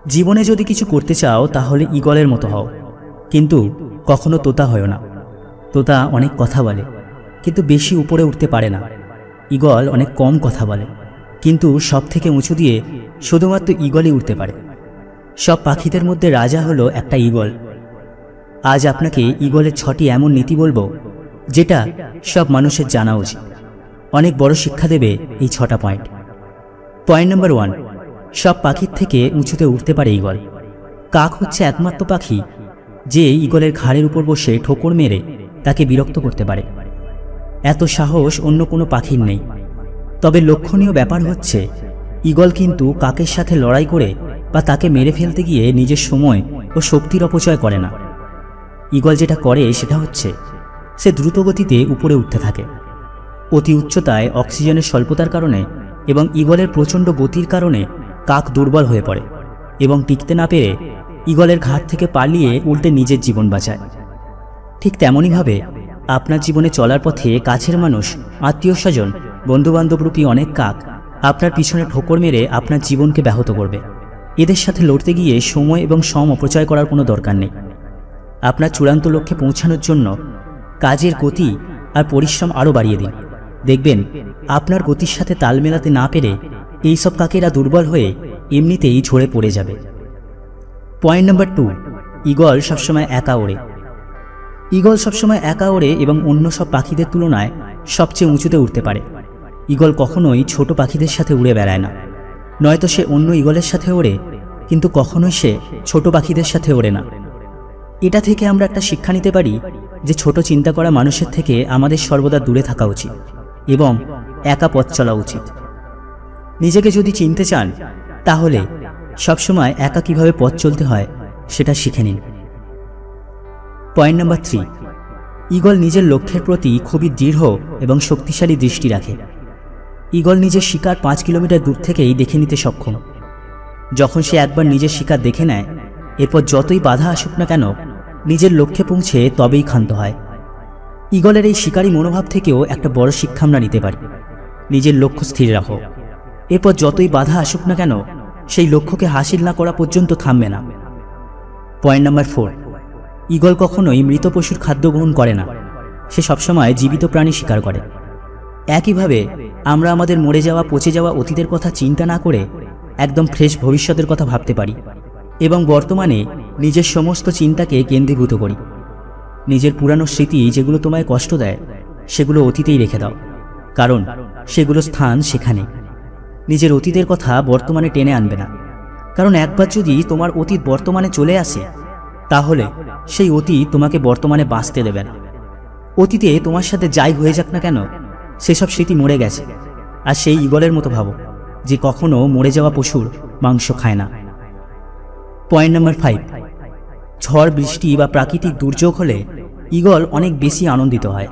জীবনে যদি কিছু করতে চাও তাহলে ঈগলের মতো হও, কিন্তু কখনো তোতা হয়ো না। তোতা অনেক কথা বলে কিন্তু বেশি উপরে উঠতে পারে না। ঈগল অনেক কম কথা বলে কিন্তু সব থেকে উঁচু দিয়ে শুধুমাত্র ঈগলই উঠতে পারে। সব পাখিদের মধ্যে রাজা হলো একটা ঈগল। আজ আপনাকে ঈগলের 6টি এমন নীতি বলবো যেটা সব মানুষের জানা উচিত। অনেক বড় শিক্ষা দেবে এই 6টা পয়েন্ট। পয়েন্ট নাম্বার 1, সব পাখির থেকে উঁচুতে উঠতে পারে ঈগল। কাক হচ্ছে একমাত্র পাখি যে ঈগলের ঘাড়ের উপর বসে ঠোকর মেরে তাকে বিরক্ত করতে পারে। এত সাহস অন্য কোনো পাখির নেই। তবে লক্ষণীয় ব্যাপার হচ্ছে ঈগল কিন্তু কাকের সাথে লড়াই করে বা তাকে মেরে ফেলতে গিয়ে নিজের সময় ও শক্তির অপচয় করে না। ঈগল যেটা করে সেটা হচ্ছে সে দ্রুতগতিতে উপরে উঠতে থাকে। অতি উচ্চতায় অক্সিজেনের স্বল্পতার কারণে এবং ঈগলের প্রচণ্ড গতির কারণে কাক দুর্বল হয়ে পড়ে এবং টিকতে না পেরে ঈগলের ঘাট থেকে পালিয়ে উল্টে নিজের জীবন বাঁচায়। ঠিক তেমনইভাবে আপনার জীবনে চলার পথে কাছের মানুষ, আত্মীয় স্বজন, বন্ধুবান্ধবরূপী অনেক কাক আপনার পিছনে ঠোকর মেরে আপনার জীবনকে ব্যাহত করবে। এদের সাথে লড়তে গিয়ে সময় এবং শ্রম অপচয় করার কোনো দরকার নেই। আপনার চূড়ান্ত লক্ষ্যে পৌঁছানোর জন্য কাজের গতি আর পরিশ্রম আরও বাড়িয়ে দিন। দেখবেন আপনার গতির সাথে তাল মেলাতে না পেরে এইসব কাকেরা দুর্বল হয়ে এমনিতেই ঝরে পড়ে যাবে। পয়েন্ট নাম্বার 2, ঈগল সবসময় একা ওড়ে। ঈগল সবসময় একা ওড়ে এবং অন্য সব পাখিদের তুলনায় সবচেয়ে উঁচুতে উঠতে পারে। ঈগল কখনোই ছোট পাখিদের সাথে উড়ে বেড়ায় না। নয়তো সে অন্য ঈগলের সাথে ওড়ে, কিন্তু কখনোই সে ছোট পাখিদের সাথে ওড়ে না। এটা থেকে আমরা একটা শিক্ষা নিতে পারি যে ছোট চিন্তা করা মানুষের থেকে আমাদের সর্বদা দূরে থাকা উচিত এবং একা পথ চলা উচিত। নিজেকে যদি চিনতে চান তাহলে সবসময় একা কিভাবে পথ চলতে হয় সেটা শিখে নিন। পয়েন্ট নাম্বার 3, ঈগল নিজের লক্ষ্যের প্রতি খুবই দৃঢ় এবং শক্তিশালী দৃষ্টি রাখে। ঈগল নিজের শিকার 5 কিলোমিটার দূর থেকেই দেখে নিতে সক্ষম। যখন সে একবার নিজের শিকার দেখে নেয়, এরপর যতই বাধা আসুক না কেন নিজের লক্ষ্যে পৌঁছে তবেই ক্ষান্ত হয়। ঈগলের এই শিকারী মনোভাব থেকেও একটা বড় শিক্ষা আমরা নিতে পারি। নিজের লক্ষ্য স্থির রাখো, এরপর যতই বাধা আসুক না কেন সেই লক্ষ্যকে হাসিল না করা পর্যন্ত থামবে না। পয়েন্ট নাম্বার 4, ঈগল কখনোই মৃত পশুর খাদ্য গ্রহণ করে না। সে সবসময় জীবিত প্রাণী শিকার করে। একইভাবে আমরা আমাদের মরে যাওয়া, পচে যাওয়া অতীতের কথা চিন্তা না করে একদম ফ্রেশ ভবিষ্যতের কথা ভাবতে পারি এবং বর্তমানে নিজের সমস্ত চিন্তাকে কেন্দ্রীভূত করি। নিজের পুরানো স্মৃতি যেগুলো তোমায় কষ্ট দেয় সেগুলো অতীতেই রেখে দাও, কারণ সেগুলো স্থান সেখানে। নিজের অতীতের কথা বর্তমানে টেনে আনবে না, কারণ একবার যদি তোমার অতীত বর্তমানে চলে আসে তাহলে সেই অতীত তোমাকে বর্তমানে বাঁচতে দেবে না। অতীতে তোমার সাথে যাই হয়ে যাক না কেন সেসব স্মৃতি মরে গেছে। আর সেই ঈগলের মতো ভাবো যে কখনো মরে যাওয়া পশুর মাংস খায় না। পয়েন্ট নাম্বার 5, ঝড়, বৃষ্টি বা প্রাকৃতিক দুর্যোগ হলে ঈগল অনেক বেশি আনন্দিত হয়।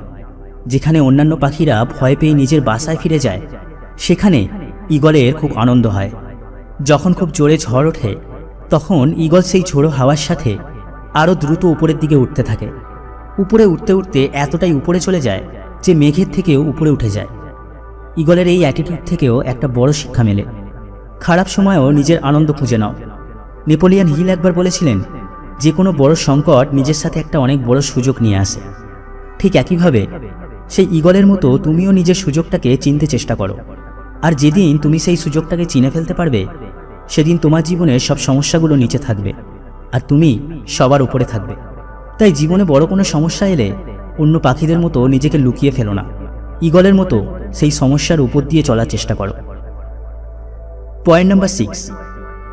যেখানে অন্যান্য পাখিরা ভয় পেয়ে নিজের বাসায় ফিরে যায়, সেখানে ঈগলের খুব আনন্দ হয়। যখন খুব জোরে ঝড় ওঠে তখন ঈগল সেই ঝোড়ো হাওয়ার সাথে আরও দ্রুত উপরের দিকে উঠতে থাকে। উপরে উঠতে উঠতে এতটাই উপরে চলে যায় যে মেঘের থেকেও উপরে উঠে যায়। ঈগলের এই অ্যাটিটিউড থেকেও একটা বড় শিক্ষা মেলে। খারাপ সময়েও নিজের আনন্দ খুঁজে নাও। নেপোলিয়ান হিল একবার বলেছিলেন, যে কোনো বড় সংকট নিজের সাথে একটা অনেক বড় সুযোগ নিয়ে আসে। ঠিক একইভাবে সেই ঈগলের মতো তুমিও নিজের সুযোগটাকে চিনতে চেষ্টা করো। আর যেদিন তুমি সেই সুযোগটাকে চিনে ফেলতে পারবে সেদিন তোমার জীবনের সব সমস্যাগুলো নিচে থাকবে আর তুমি সবার উপরে থাকবে। তাই জীবনে বড় কোনো সমস্যা এলে অন্য পাখিদের মতো নিজেকে লুকিয়ে ফেলো না। ঈগলের মতো সেই সমস্যার উপর দিয়ে চলার চেষ্টা করো। পয়েন্ট নাম্বার 6,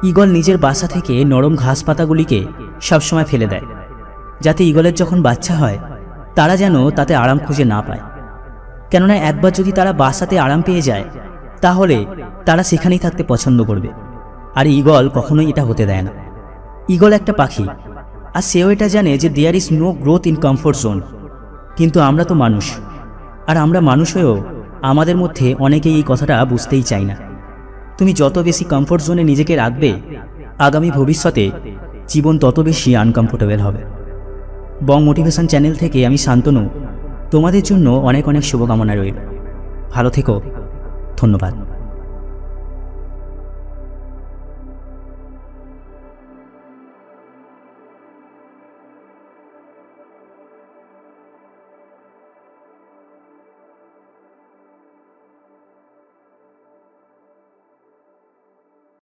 ঈগল নিজের বাসা থেকে নরম ঘাস পাতাগুলিকে সবসময় ফেলে দেয়, যাতে ঈগলের যখন বাচ্চা হয় তারা যেন তাতে আরাম খুঁজে না পায়। কেননা একবার যদি তারা বাসাতে আরাম পেয়ে যায় তাহলে তারা সেখানেই থাকতে পছন্দ করবে। আর ঈগল কখনোই এটা হতে দেয় না। ঈগল একটা পাখি, আর সেও এটা জানে যে there is no growth in comfort zone. কিন্তু আমরা তো মানুষ, আর আমরা মানুষ হয়েও আমাদের মধ্যে অনেকেই এই কথাটা বুঝতেই চাই না। তুমি যত বেশি কমফোর্ট জোনে নিজেকে রাখবে, আগামী ভবিষ্যতে জীবন তত বেশি আনকমফোর্টেবল হবে। বং মোটিভেশন চ্যানেল থেকে আমি শান্তনু, তোমাদের জন্য অনেক অনেক শুভকামনা রইল। ভালো থেকো, ধন্যবাদ।